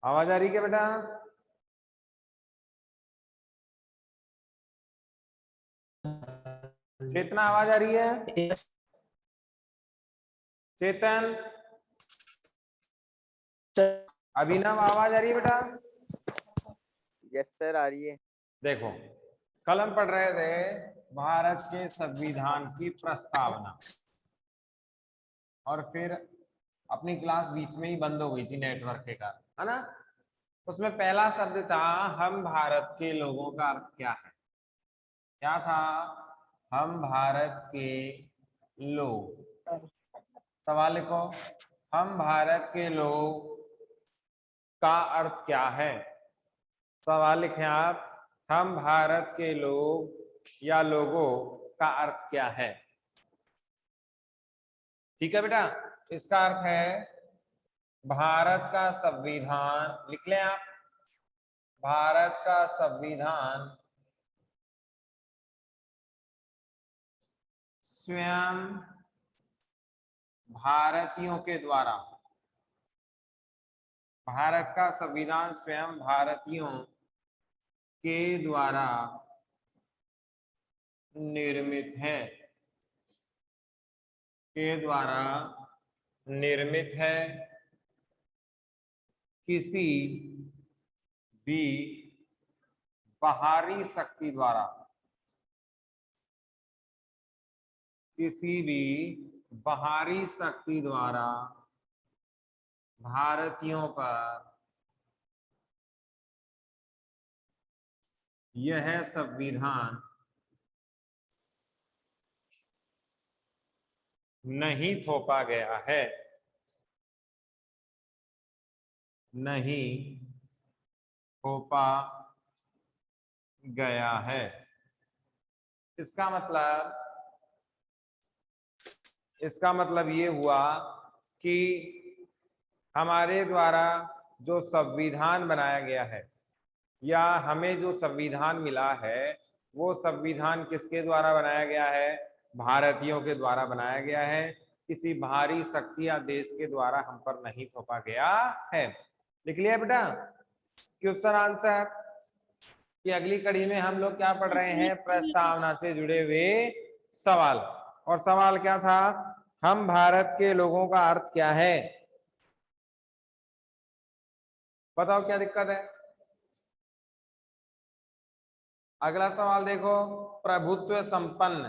आवाज आ रही क्या बेटा? चेतना आवाज आ रही है? यस चेतन, सर। अभिनव आवाज आ रही है बेटा? यस सर आ रही है। देखो, कल हम पढ़ रहे थे भारत के संविधान की प्रस्तावना, और फिर अपनी क्लास बीच में ही बंद हो गई थी नेटवर्क के कारण, है ना। उसमें पहला शब्द था हम भारत के लोगों का अर्थ क्या है? क्या था? हम भारत के लोग। सवाल लिखो, हम भारत के लोग का अर्थ क्या है? सवाल लिखें आप, हम भारत के लोग या लोगों का अर्थ क्या है? ठीक है बेटा, इसका अर्थ है भारत का संविधान। लिख लें आप, भारत का संविधान स्वयं भारतीयों के द्वारा, भारत का संविधान स्वयं भारतीयों के द्वारा निर्मित है, के द्वारा निर्मित है, किसी भी बाहरी शक्ति द्वारा, किसी भी बाहरी शक्ति द्वारा भारतीयों पर यह संविधान नहीं थोपा गया है, नहीं थोपा गया है। इसका मतलब ये हुआ कि हमारे द्वारा जो संविधान बनाया गया है, या हमें जो संविधान मिला है, वो संविधान किसके द्वारा बनाया गया है? भारतीयों के द्वारा बनाया गया है। किसी बाहरी शक्ति या देश के द्वारा हम पर नहीं थोपा गया है। लिख लिया बेटा क्वेश्चन आंसर? कि अगली कड़ी में हम लोग क्या पढ़ रहे हैं? प्रस्तावना से जुड़े हुए सवाल। और सवाल क्या था? हम भारत के लोगों का अर्थ क्या है? बताओ क्या दिक्कत है? अगला सवाल देखो, प्रभुत्व संपन्न।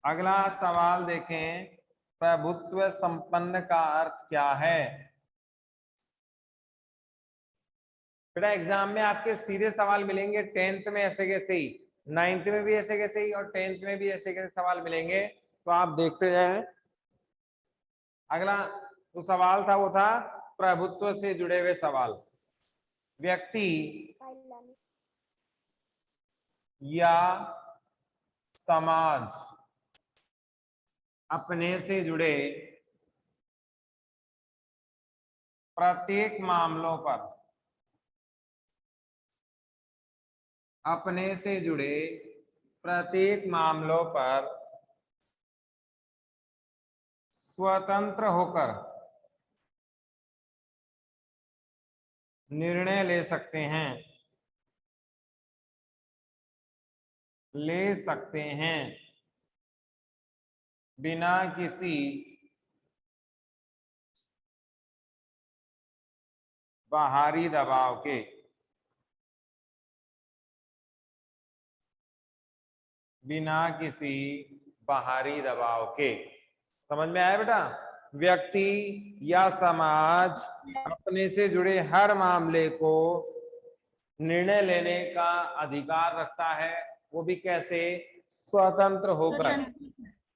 अगला सवाल देखें, प्रभुत्व संपन्न का अर्थ क्या है? बेटा एग्जाम में आपके सीधे सवाल मिलेंगे, 10th में ऐसे कैसे ही, 9th में भी ऐसे कैसे ही, और 10th में भी ऐसे कैसे सवाल मिलेंगे, तो आप देखते जाएं। अगला जो सवाल था वो था प्रभुत्व से जुड़े हुए सवाल। व्यक्ति या समाज अपने से जुड़े प्रत्येक मामलों पर, अपने से जुड़े प्रत्येक मामलों पर स्वतंत्र होकर निर्णय ले सकते हैं, बिना किसी बाहरी दबाव के। बिना किसी बाहरी दबाव के। समझ में आया बेटा? व्यक्ति या समाज अपने से जुड़े हर मामले को निर्णय लेने का अधिकार रखता है, वो भी कैसे? स्वतंत्र होकर।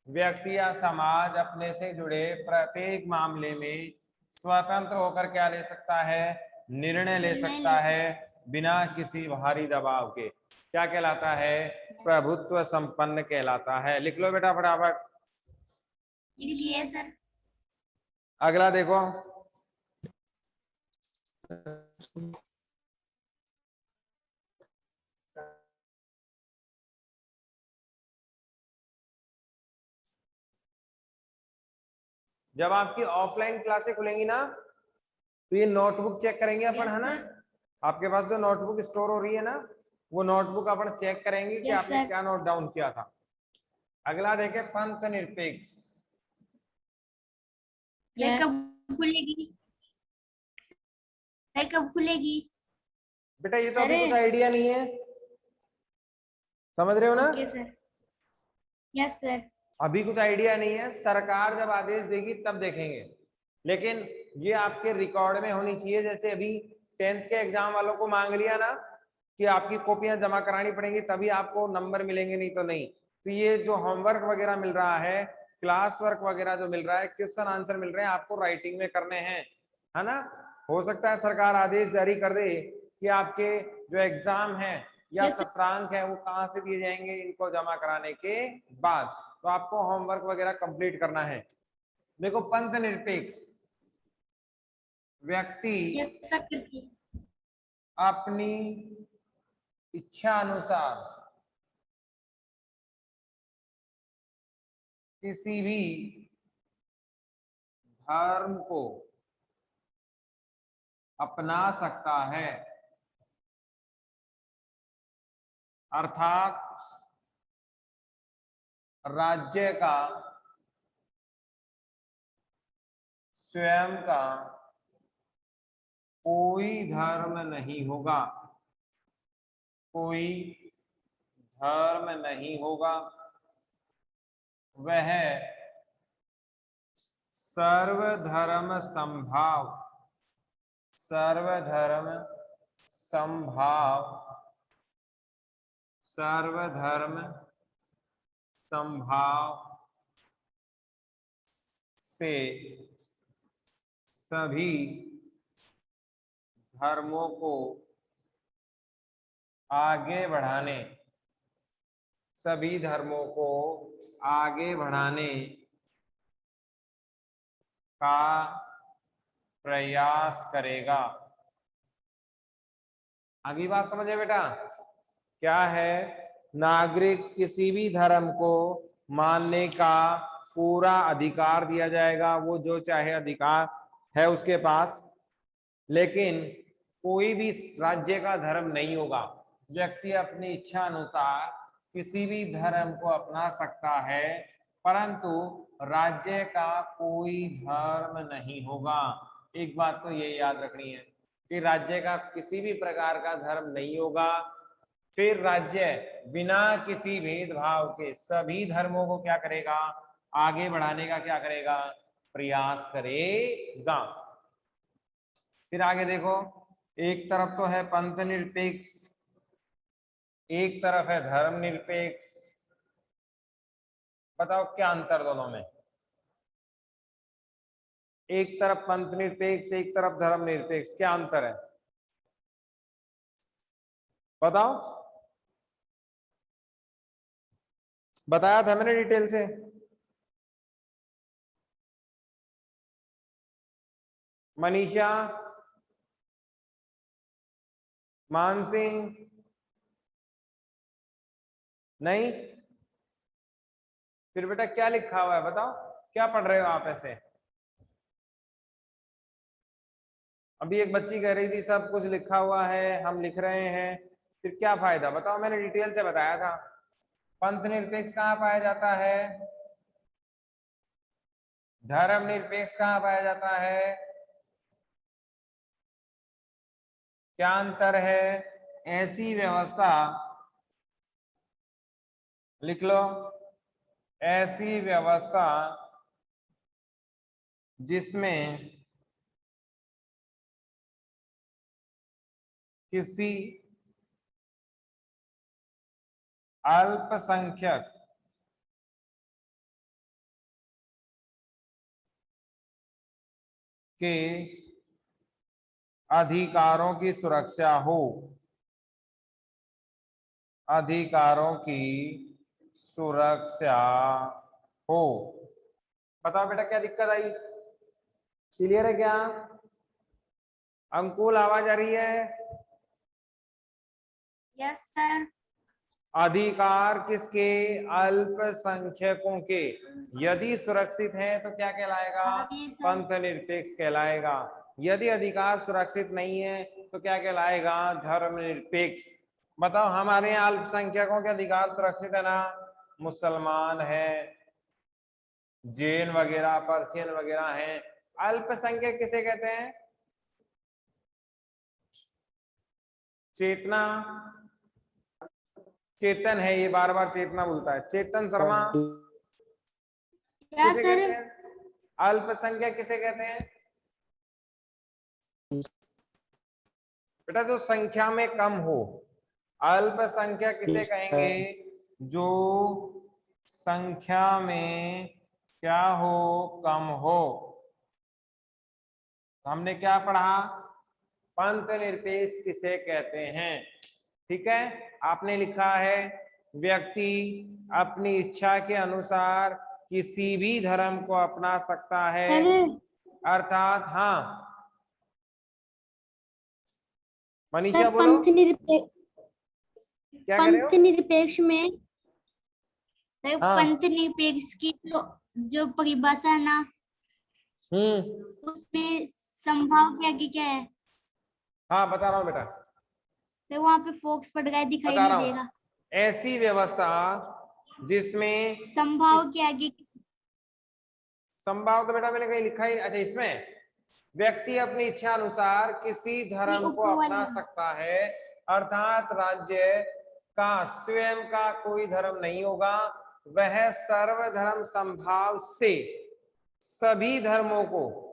व्यक्ति या समाज अपने से जुड़े प्रत्येक मामले में स्वतंत्र होकर क्या ले सकता है? निर्णय ले सकता है, बिना किसी बाहरी दबाव के। क्या कहलाता है? प्रभुत्व संपन्न कहलाता है। लिख लो बेटा फटाफट। सर। अगला देखो, जब आपकी ऑफलाइन क्लासेस खुलेंगी ना तो ये नोटबुक चेक करेंगे अपन, है ना। आपके पास जो नोटबुक स्टोर हो रही है ना, वो नोटबुक अपन चेक करेंगे कि आपने क्या नोट डाउन किया था। अगला देखे पंथ निरपेक्ष। कब खुलेगी? कब खुलेगी? बेटा ये तो अभी कुछ आइडिया नहीं है, समझ रहे हो ना। Okay sir. Yes sir. अभी कुछ आइडिया नहीं है, सरकार जब आदेश देगी तब देखेंगे। लेकिन ये आपके रिकॉर्ड में होनी चाहिए। जैसे अभी 10th के एग्जाम वालों को मांग लिया ना कि आपकी कॉपियां जमा करानी पड़ेंगी तभी आपको नंबर मिलेंगे, नहीं तो नहीं। तो ये जो होमवर्क वगैरह मिल रहा है, क्लास वर्क वगैरह जो मिल रहा है, क्वेश्चन आंसर मिल रहे हैं, आपको राइटिंग में करने हैं, है ना। हो सकता है सरकार आदेश जारी कर दे कि आपके जो एग्जाम है या सत्रांक है वो कहाँ से दिए जाएंगे, इनको जमा कराने के बाद। तो आपको होमवर्क वगैरह कंप्लीट करना है। देखो पंथ निरपेक्ष व्यक्ति अपनी इच्छा अनुसार किसी भी धर्म को अपना सकता है, अर्थात राज्य का स्वयं का कोई धर्म नहीं होगा, कोई धर्म नहीं होगा। वह सर्वधर्म संभाव, सर्वधर्म संभाव, सर्वधर्म संभाव से सभी धर्मों को आगे बढ़ाने, सभी धर्मों को आगे बढ़ाने का प्रयास करेगा। अगली बात समझे बेटा, क्या है? नागरिक किसी भी धर्म को मानने का पूरा अधिकार दिया जाएगा, वो जो चाहे अधिकार है उसके पास, लेकिन कोई भी राज्य का धर्म नहीं होगा। व्यक्ति अपनी इच्छा अनुसार किसी भी धर्म को अपना सकता है, परंतु राज्य का कोई धर्म नहीं होगा। एक बात तो ये याद रखनी है कि राज्य का किसी भी प्रकार का धर्म नहीं होगा। फिर राज्य बिना किसी भेदभाव के सभी धर्मों को क्या करेगा? आगे बढ़ाने का क्या करेगा? प्रयास करेगा। फिर आगे देखो, एक तरफ तो है पंथ निरपेक्ष, एक तरफ है धर्म निरपेक्ष। बताओ क्या अंतर दोनों में? एक तरफ पंथ निरपेक्ष, एक तरफ धर्म निरपेक्ष, क्या अंतर है बताओ? बताया था मैंने डिटेल से। मनीषा, मानसी, नहीं? फिर बेटा क्या लिखा हुआ है बताओ, क्या पढ़ रहे हो आप ऐसे? अभी एक बच्ची कह रही थी सब कुछ लिखा हुआ है, हम लिख रहे हैं, फिर क्या फायदा बताओ? मैंने डिटेल से बताया था। पंथ निरपेक्ष कहाँ पाया जाता है? धर्म निरपेक्ष कहाँ पाया जाता है? क्या अंतर है? ऐसी व्यवस्था लिख लो, ऐसी व्यवस्था जिसमें किसी अल्पसंख्यक के अधिकारों की सुरक्षा हो, अधिकारों की सुरक्षा हो। बताओ बेटा क्या दिक्कत आई? क्लियर है क्या? अंकुल आवाज आ रही है? Yes sir. अधिकार किसके? अल्पसंख्यकों के। यदि सुरक्षित है तो क्या कहलाएगा? आप ये सब पंथ निरपेक्ष कहलाएगा। यदि अधिकार सुरक्षित नहीं है तो क्या कहलाएगा? धर्मनिरपेक्ष। बताओ, हमारे यहाँ अल्पसंख्यकों के अधिकार सुरक्षित है ना? मुसलमान है, जैन वगैरह, पर्शियन वगैरह हैं। अल्पसंख्यक किसे कहते हैं? चेतना, चेतन है, ये बार बार चेतना बोलता है। चेतन शर्मा क्या किसे सर? कहते हैं? अल्पसंख्यक किसे कहते हैं बेटा? जो संख्या में कम हो। अल्पसंख्यक किसे कहेंगे? जो संख्या में क्या हो? कम हो। हमने क्या पढ़ा? पंथ निरपेक्ष किसे कहते हैं? ठीक है, आपने लिखा है व्यक्ति अपनी इच्छा के अनुसार किसी भी धर्म को अपना सकता है। अर्थात, हाँ मनीषा बोलो, क्या कर रहे हो? पंथ निरपेक्ष में सर, हाँ। पंथ निरपेक्ष की जो परिभाषा है ना, उसमें संभाव के आगे क्या है? हाँ बता रहा हूँ बेटा, तो वहां पे फोक्स पड़ गया, दिखाई बता नहीं रहा देगा। हूँ। ऐसी व्यवस्था जिसमें संभाव के आगे संभाव तो बेटा मैंने कहीं लिखा ही। अच्छा, इसमें व्यक्ति अपनी इच्छा अनुसार किसी धर्म को ऊपर अपना वाला। सकता है। अर्थात राज्य का स्वयं का कोई धर्म नहीं होगा, वह सर्वधर्म संभाव से सभी धर्मों को,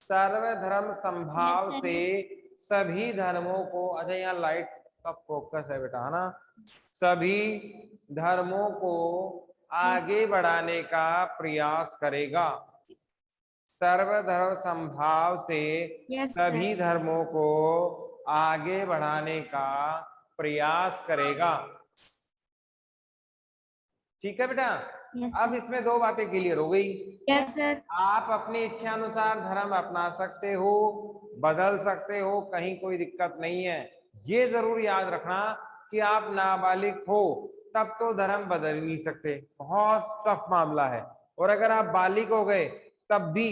सर्वधर्म संभाव Yes, से सभी धर्मों को, अच्छा यहाँ लाइट का फोकस है बेटा, है ना? सभी धर्मों को आगे बढ़ाने का प्रयास करेगा। सर्वधर्म संभाव से Yes, सभी sir. धर्मों को आगे बढ़ाने का प्रयास करेगा। ठीक है बेटा? Yes, अब sir. इसमें दो बातें क्लियर हो गई। Yes, sir. आप अपनी इच्छा अनुसार धर्म अपना सकते हो, बदल सकते हो, कहीं कोई दिक्कत नहीं है। ये जरूर याद रखना कि आप नाबालिग हो तब तो धर्म बदल नहीं सकते, बहुत टफ मामला है। और अगर आप बालिग हो गए तब भी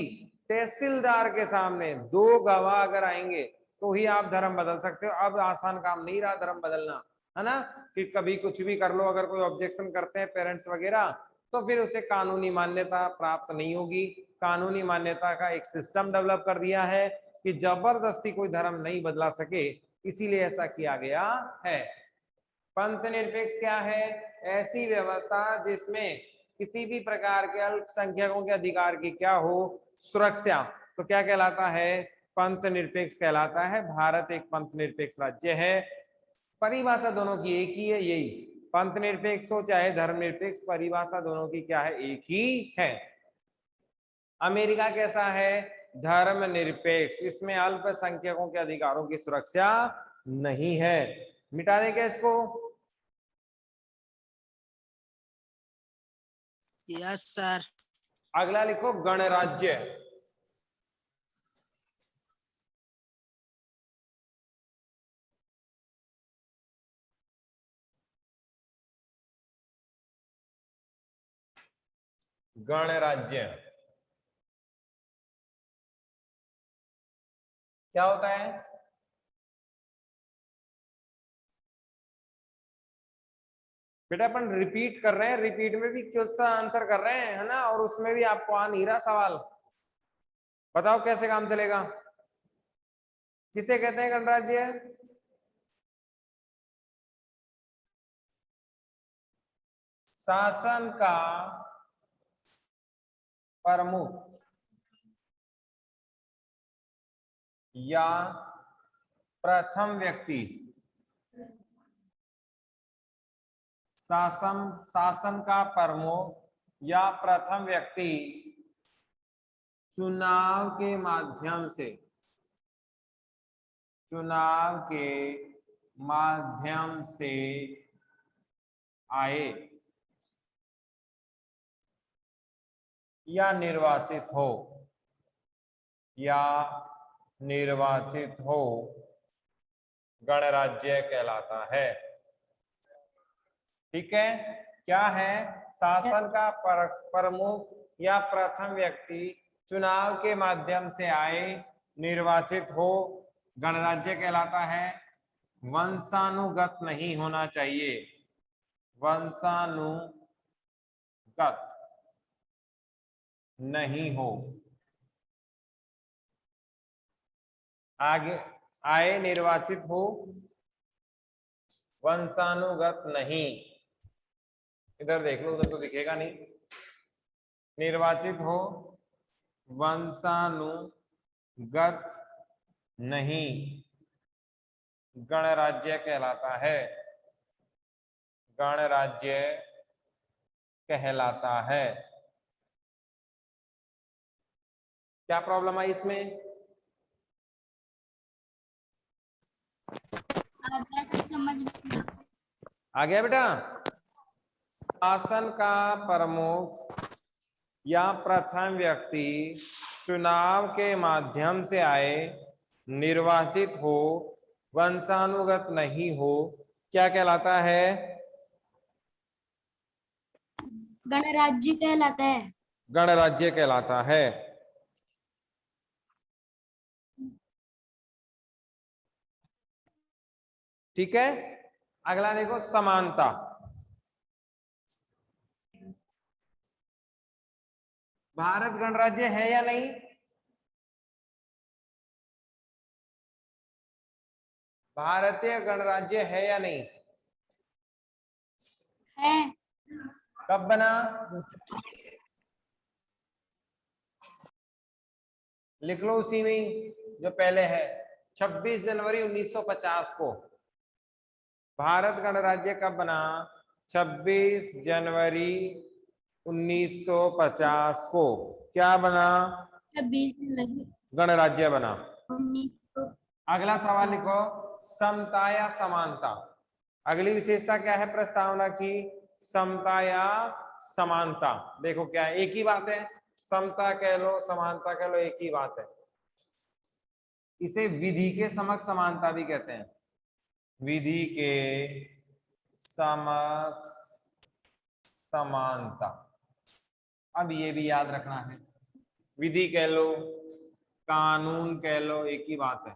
तहसीलदार के सामने दो गवाह अगर आएंगे तो ही आप धर्म बदल सकते हो। अब आसान काम नहीं रहा धर्म बदलना, है ना? कि कभी कुछ भी कर लो, अगर कोई ऑब्जेक्शन करते हैं पेरेंट्स वगैरह तो फिर उसे कानूनी मान्यता प्राप्त नहीं होगी। कानूनी मान्यता का एक सिस्टम डेवलप कर दिया है कि जबरदस्ती कोई धर्म नहीं बदला सके, इसीलिए ऐसा किया गया है। पंथ निरपेक्ष क्या है? ऐसी व्यवस्था जिसमें किसी भी प्रकार के अल्पसंख्यकों के अधिकार की क्या हो? सुरक्षा। तो क्या कहलाता है? पंथ निरपेक्ष कहलाता है। भारत एक पंथ निरपेक्ष राज्य है। परिभाषा दोनों की एक ही है, यही पंथ निरपेक्ष हो चाहे धर्मनिरपेक्ष, परिभाषा दोनों की क्या है? एक ही है। अमेरिका कैसा है? धर्मनिरपेक्ष। इसमें अल्पसंख्यकों के अधिकारों की सुरक्षा नहीं है। मिटा दें क्या इसको? Yes sir. अगला लिखो गणराज्य। गणराज्य क्या होता है? बेटा अपन रिपीट कर रहे हैं, रिपीट में भी क्वेश्चन आंसर कर रहे हैं, है ना? और उसमें भी आपको आ नहीं रहा सवाल। बताओ कैसे काम चलेगा? किसे कहते हैं गणराज्य? शासन का प्रमुख या प्रथम व्यक्ति, शासन का प्रमुख या प्रथम व्यक्ति चुनाव के माध्यम से, चुनाव के माध्यम से आए या निर्वाचित हो, या निर्वाचित हो, गणराज्य कहलाता है। ठीक है, क्या है? शासन का प्रमुख या प्रथम व्यक्ति चुनाव के माध्यम से आए, निर्वाचित हो, गणराज्य कहलाता है। वंशानुगत नहीं होना चाहिए, वंशानुगत नहीं हो, आगे आए, निर्वाचित हो, वंशानुगत नहीं। इधर देख लो, उधर तो दिखेगा नहीं। निर्वाचित हो, वंशानुगत नहीं, गणराज्य कहलाता है, गणराज्य कहलाता है। क्या प्रॉब्लम आई इसमें? समझ में आ गया बेटा? शासन का प्रमुख या प्रथम व्यक्ति चुनाव के माध्यम से आए, निर्वाचित हो, वंशानुगत नहीं हो, क्या कहलाता है? गणराज्य कहलाता है। गणराज्य कहलाता है। ठीक है, अगला देखो, समानता। भारत गणराज्य है या नहीं? भारतीय गणराज्य है या नहीं? है। कब बना? लिख लो उसी में जो पहले है, 26 जनवरी 1950 को। भारत गणराज्य कब बना? 26 जनवरी 1950 को। क्या बना? 26 जनवरी गणराज्य बना। 1900। अगला सवाल लिखो, समता या समानता। अगली विशेषता क्या है प्रस्तावना की? समता या समानता। देखो क्या है, एक ही बात है, समता कह लो, समानता कह लो, एक ही बात है। इसे विधि के समक्ष समानता भी कहते हैं, विधि के समक्ष समानता। अब ये भी याद रखना है, विधि कह लो, कानून कह लो, एक ही बात है।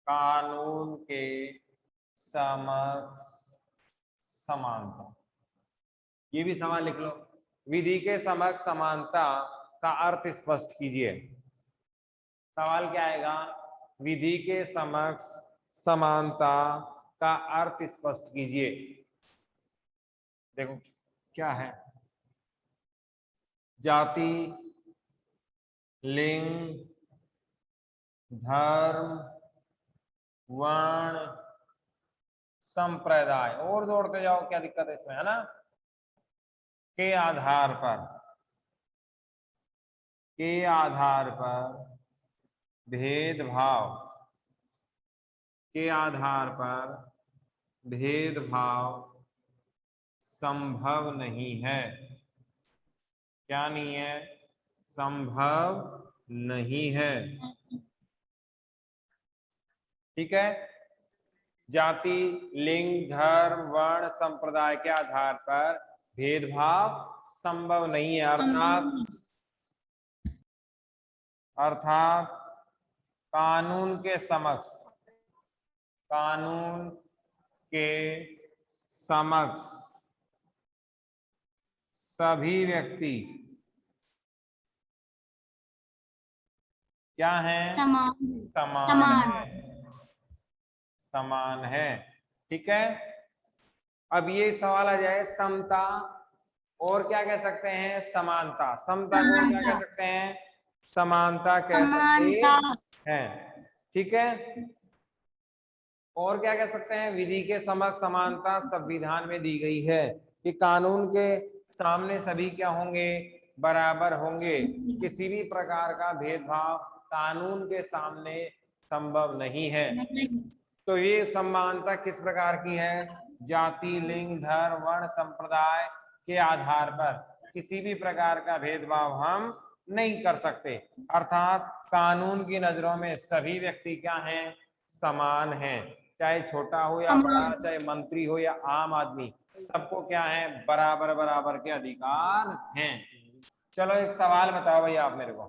कानून के समक्ष समानता, ये भी सवाल लिख लो। विधि के समक्ष समानता का अर्थ स्पष्ट कीजिए। सवाल क्या आएगा? विधि के समक्ष समानता का अर्थ स्पष्ट कीजिए। देखो क्या है, जाति, लिंग, धर्म, वर्ण, संप्रदाय, और जोड़ते जाओ, क्या दिक्कत है इसमें, है ना? के आधार पर भेदभाव, के आधार पर भेदभाव संभव नहीं है। क्या नहीं है? संभव नहीं है। ठीक है, जाति, लिंग, धर्म, वर्ण, संप्रदाय के आधार पर भेदभाव संभव नहीं है। अर्थात कानून के समक्ष सभी व्यक्ति क्या है? समान है। ठीक है, अब ये सवाल आ जाए, समता और क्या कह सकते हैं? समानता। समता को क्या कह सकते हैं? समानता कह सकते हैं। ठीक है, और क्या कह सकते हैं? विधि के समक्ष समानता संविधान में दी गई है कि कानून के सामने सभी क्या होंगे? बराबर होंगे। किसी भी प्रकार का भेदभाव कानून के सामने संभव नहीं है। तो ये समानता किस प्रकार की है? जाति, लिंग, धर्म, वर्ण, संप्रदाय के आधार पर किसी भी प्रकार का भेदभाव हम नहीं कर सकते। अर्थात कानून की नजरों में सभी व्यक्ति क्या हैं? समान हैं, चाहे छोटा हो या बड़ा, चाहे मंत्री हो या आम आदमी, सबको क्या है, बराबर बराबर के अधिकार हैं। चलो एक सवाल बताओ भाई आप मेरे को,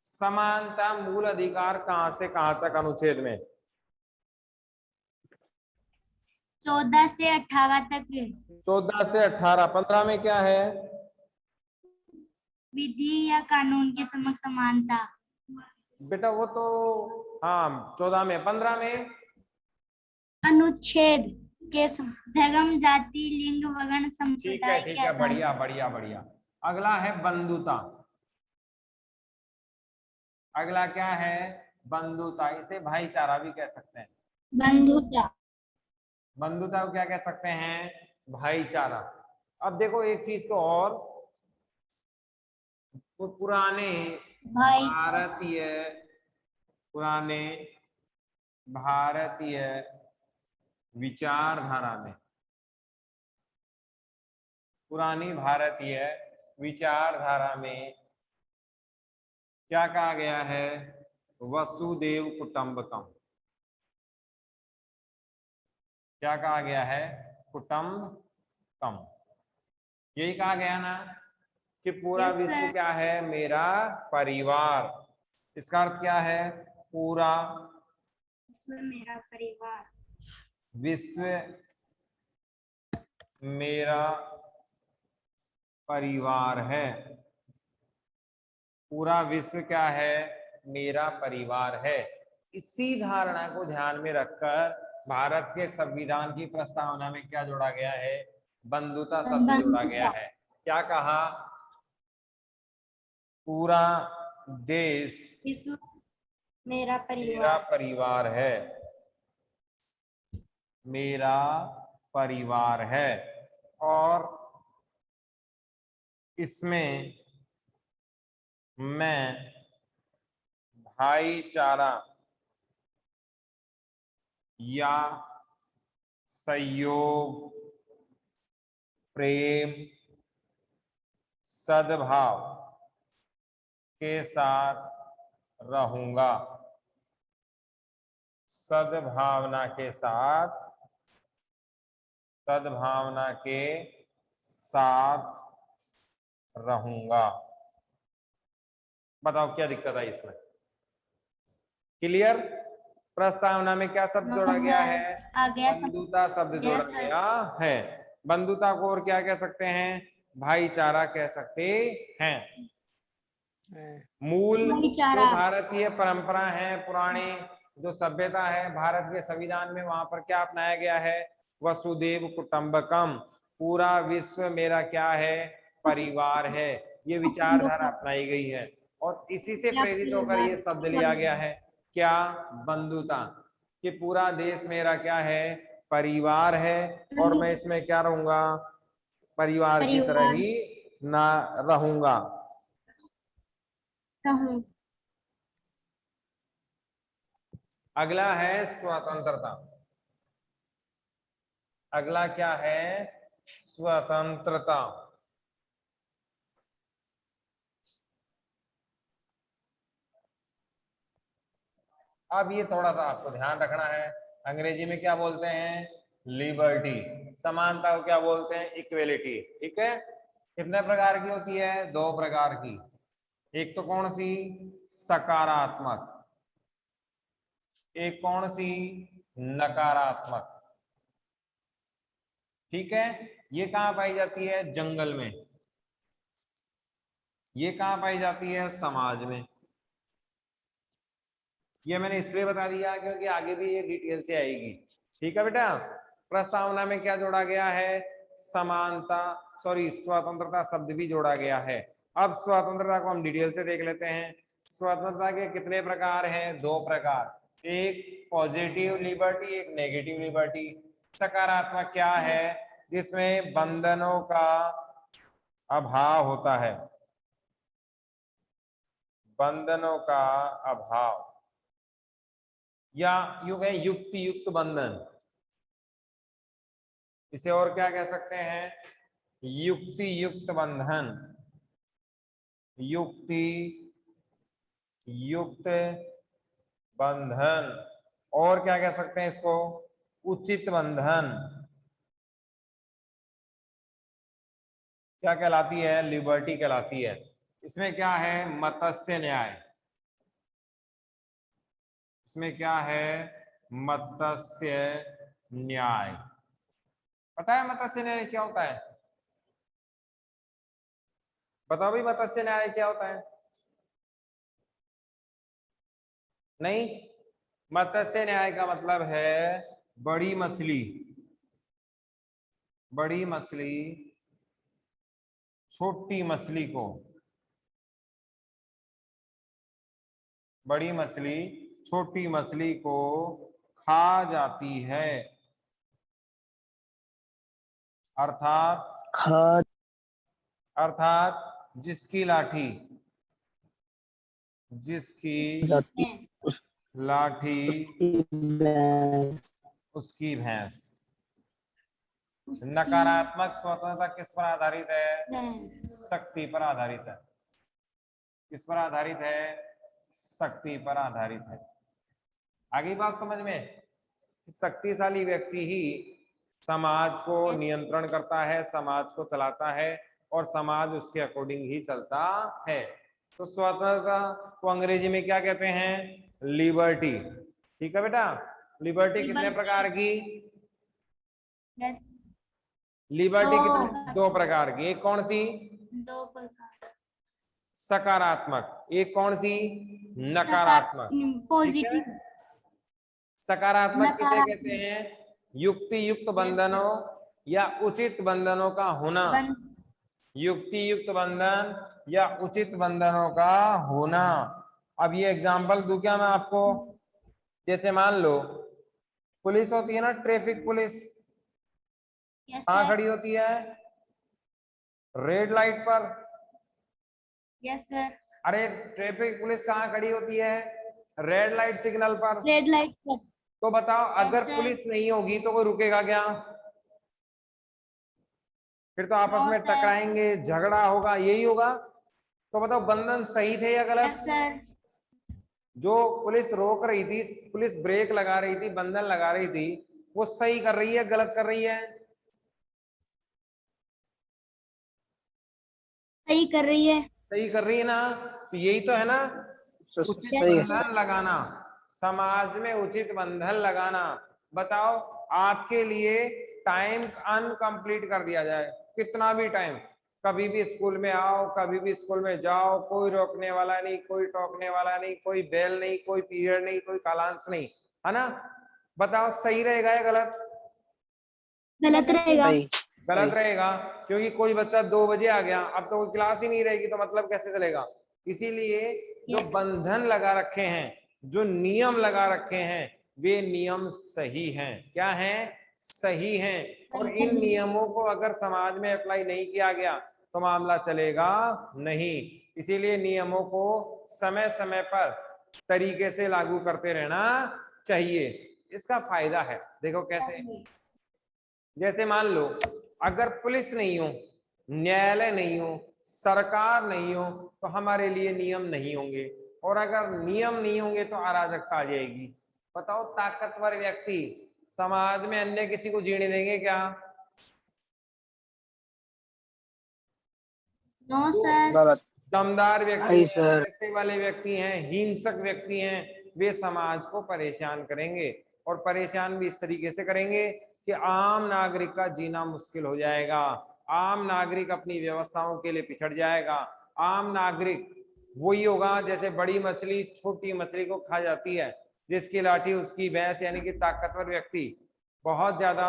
समानता मूल अधिकार कहां से कहां तक अनुच्छेद में? 14 से 18 तक है। 14 से 18। 15 में क्या है? विधि या कानून के समक्ष समानता। बेटा वो तो हाँ 14 में। 15 में अनुच्छेद के धर्म, जाति, लिंग, वर्ण, ठीक संप्रदाय है, के आधार बढ़िया बढ़िया बढ़िया। अगला है बंधुता। अगला क्या है? बंधुता। इसे भाईचारा भी कह सकते हैं। बंधुता। बंधुता को क्या कह सकते हैं? भाईचारा। अब देखो एक चीज तो और, तो पुराने भाई भारतीय पुराने भारतीय विचारधारा में, पुरानी भारतीय विचारधारा में क्या कहा गया है? वसुदेव कुटुंबकम। क्या कहा गया है? कुटुंबकम। यही कहा गया ना कि पूरा Yes, विश्व sir. क्या है? मेरा परिवार। इसका अर्थ क्या है? पूरा मेरा परिवार। विश्व मेरा परिवार है। पूरा विश्व क्या है? मेरा परिवार है। इसी धारणा को ध्यान में रखकर भारत के संविधान की प्रस्तावना में क्या जोड़ा गया है? बंधुता शब्द जोड़ा गया है। क्या कहा? पूरा देश विश्व मेरा मेरा परिवार। परिवार है। मेरा परिवार है। और इसमें मैं भाईचारा या सहयोग, प्रेम, सद्भाव के साथ रहूंगा। सद्भावना के साथ, सद्भावना के साथ रहूंगा। बताओ क्या दिक्कत आई इसमें? क्लियर? प्रस्तावना में क्या शब्द जोड़ा गया है? आ गया सब। बंधुता शब्द जोड़ा Yes, sir. गया है। बंधुता को और क्या कह सकते हैं? भाईचारा कह सकते हैं। मूल जो भाईचारा। भारतीय परंपरा है, पुरानी जो सभ्यता है भारत के संविधान में, वहां पर क्या अपनाया गया है? वसुदेव कुटुंबकम। पूरा विश्व मेरा क्या है? परिवार है। ये विचारधारा अपनाई गई है और इसी से प्रेरित होकर ये शब्द लिया गया है। क्या? बंधुता। कि पूरा देश मेरा क्या है? परिवार है और मैं इसमें क्या रहूंगा? परिवार की तरह ही ना रहूंगा। अगला है स्वतंत्रता। अगला क्या है? स्वतंत्रता। अब ये थोड़ा सा आपको ध्यान रखना है। अंग्रेजी में क्या बोलते हैं? लिबर्टी। समानता को क्या बोलते हैं? इक्वेलिटी। ठीक है। कितने प्रकार की होती है? 2 प्रकार की। एक तो कौन सी? सकारात्मक। एक कौन सी? नकारात्मक। ठीक है। ये कहां पाई जाती है? जंगल में। ये कहां पाई जाती है? समाज में। ये मैंने इसलिए बता दिया क्योंकि आगे भी ये डिटेल से आएगी। ठीक है बेटा। प्रस्तावना में क्या जोड़ा गया है? समानता, सॉरी स्वतंत्रता शब्द भी जोड़ा गया है। अब स्वतंत्रता को हम डिटेल से देख लेते हैं। स्वतंत्रता के कितने प्रकार हैं? 2 प्रकार। एक पॉजिटिव लिबर्टी, एक नेगेटिव लिबर्टी। सकारात्मक क्या है? जिसमें बंधनों का अभाव होता है। बंधनों का अभाव, या यूं कहें युक्ति युक्त बंधन। इसे और क्या कह सकते हैं? युक्ति युक्त बंधन। युक्ति युक्त बंधन। और क्या कह सकते हैं इसको, उचित बंधन। क्या कहलाती है, लिबर्टी कहलाती है। इसमें क्या है, मत्स्य न्याय। इसमें क्या है, मत्स्य न्याय। पता है मत्स्य न्याय क्या होता है? बताओ भाई, मत्स्य न्याय क्या होता है? नहीं, मत्स्य न्याय का मतलब है बड़ी मछली, बड़ी मछली छोटी मछली को, बड़ी मछली छोटी मछली को खा जाती है। अर्थात खाद अर्थात जिसकी लाठी, जिसकी जाती लाठी उसकी भैंस। उसकी भैंस। उसकी नकारात्मक स्वतंत्रता किस पर आधारित है? भैंस। शक्ति पर आधारित है। किस पर आधारित है? शक्ति पर आधारित है। आगे बात समझ में? शक्तिशाली व्यक्ति ही समाज को नियंत्रण करता है, समाज को चलाता है और समाज उसके अकॉर्डिंग ही चलता है। तो स्वतंत्रता को अंग्रेजी में क्या कहते हैं? लिबर्टी। ठीक है बेटा, लिबर्टी कितने प्रकार की? Yes, लिबर्टी दो। कितने? दो प्रकार की। एक कौन सी? 2 प्रकार। सकारात्मक। एक कौन सी? नकारात्मक। ठीक है। पॉजिटिव। सकारात्मक किसे नकारात्मक। कहते हैं? युक्ति युक्त बंधनों या उचित बंधनों का होना। युक्ति युक्त बंधन या उचित बंधनों का होना। अब ये एग्जांपल दूं क्या मैं आपको? जैसे मान लो पुलिस होती है ना, ट्रैफिक पुलिस, Yes, कहाँ sir. खड़ी होती है? रेड लाइट पर। Yes, sir. अरे ट्रैफिक पुलिस कहाँ खड़ी होती है? रेड लाइट सिग्नल पर। Red light पर। तो बताओ, अगर Yes, sir. पुलिस नहीं होगी तो कोई रुकेगा क्या? फिर तो आपस No, में sir. टकराएंगे, झगड़ा होगा, यही होगा। तो बताओ बंधन सही थे या गलत? Yes, sir. जो पुलिस रोक रही थी, पुलिस ब्रेक लगा रही थी, बंधन लगा रही थी, वो सही कर रही है गलत कर रही है? सही कर रही है। सही कर रही है ना। तो यही तो है ना, उचित सही है। बंधन लगाना, समाज में उचित बंधन लगाना। बताओ, आपके लिए टाइम अनकंप्लीट कर दिया जाए, कितना भी टाइम, कभी भी स्कूल में आओ, कभी भी स्कूल में जाओ, कोई रोकने वाला नहीं, कोई टोकने वाला नहीं, कोई बेल नहीं, कोई पीरियड नहीं, कोई कालांश नहीं, है ना? बताओ सही रहेगा या गलत? गलत रहेगा। सही। गलत रहेगा, क्योंकि कोई बच्चा 2 बजे आ गया, अब तो कोई क्लास ही नहीं रहेगी, तो मतलब कैसे चलेगा? इसीलिए जो Yes. बंधन लगा रखे हैं, जो नियम लगा रखे हैं, वे नियम सही हैं। क्या हैं? सही हैं। और इन नियमों को अगर समाज में अप्लाई नहीं किया गया तो मामला चलेगा नहीं। इसीलिए नियमों को समय समय पर तरीके से लागू करते रहना चाहिए। इसका फायदा है, देखो कैसे। जैसे मान लो, अगर पुलिस नहीं हो, न्यायालय नहीं हो, सरकार नहीं हो, तो हमारे लिए नियम नहीं होंगे, और अगर नियम नहीं होंगे तो अराजकता आ जाएगी। बताओ, ताकतवर व्यक्ति समाज में अन्य किसी को जीने देंगे क्या? No, sir. गलत। दमदार व्यक्ति सही हैं, सर। पैसे वाले व्यक्ति हैं, हिंसक व्यक्ति हैं, वे समाज को परेशान करेंगे, और परेशान भी इस तरीके से करेंगे कि आम नागरिक का जीना मुश्किल हो जाएगा। आम नागरिक अपनी व्यवस्थाओं के लिए पिछड़ जाएगा। आम नागरिक वही होगा जैसे बड़ी मछली छोटी मछली को खा जाती है, जिसकी लाठी उसकी भैंस, यानी कि ताकतवर व्यक्ति बहुत ज्यादा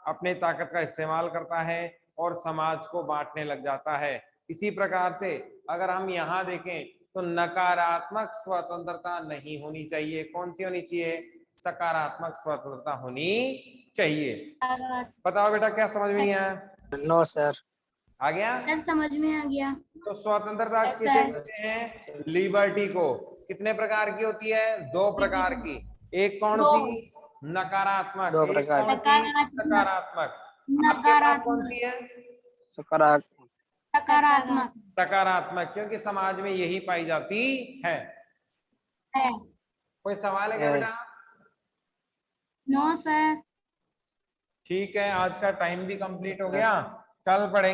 अपने ताकत का इस्तेमाल करता है और समाज को बांटने लग जाता है। इसी प्रकार से अगर हम यहाँ देखें तो नकारात्मक स्वतंत्रता नहीं होनी चाहिए। कौन सी होनी चाहिए? सकारात्मक स्वतंत्रता होनी चाहिए। बताओ बेटा, क्या समझ में नहीं आया? No sir. आ गया? सर समझ में आ गया। तो स्वतंत्रता Yes, किसे sir. कहते हैं? लिबर्टी को। कितने प्रकार की होती है? 2 प्रकार की। एक कौन दो। सी? नकारात्मक। 2 एक प्रकार। कौन सी? सकारात्मक। सकारात्मक। आपके पास कौन नकारात्मक। सी है? सकारात्मक। सकारात्मक सकारात्मक, क्योंकि समाज में यही पाई जाती है। है। कोई सवाल है क्या है। बेटा? No sir. ठीक है, आज का टाइम भी कंप्लीट हो गया, कल पढ़ेंगे।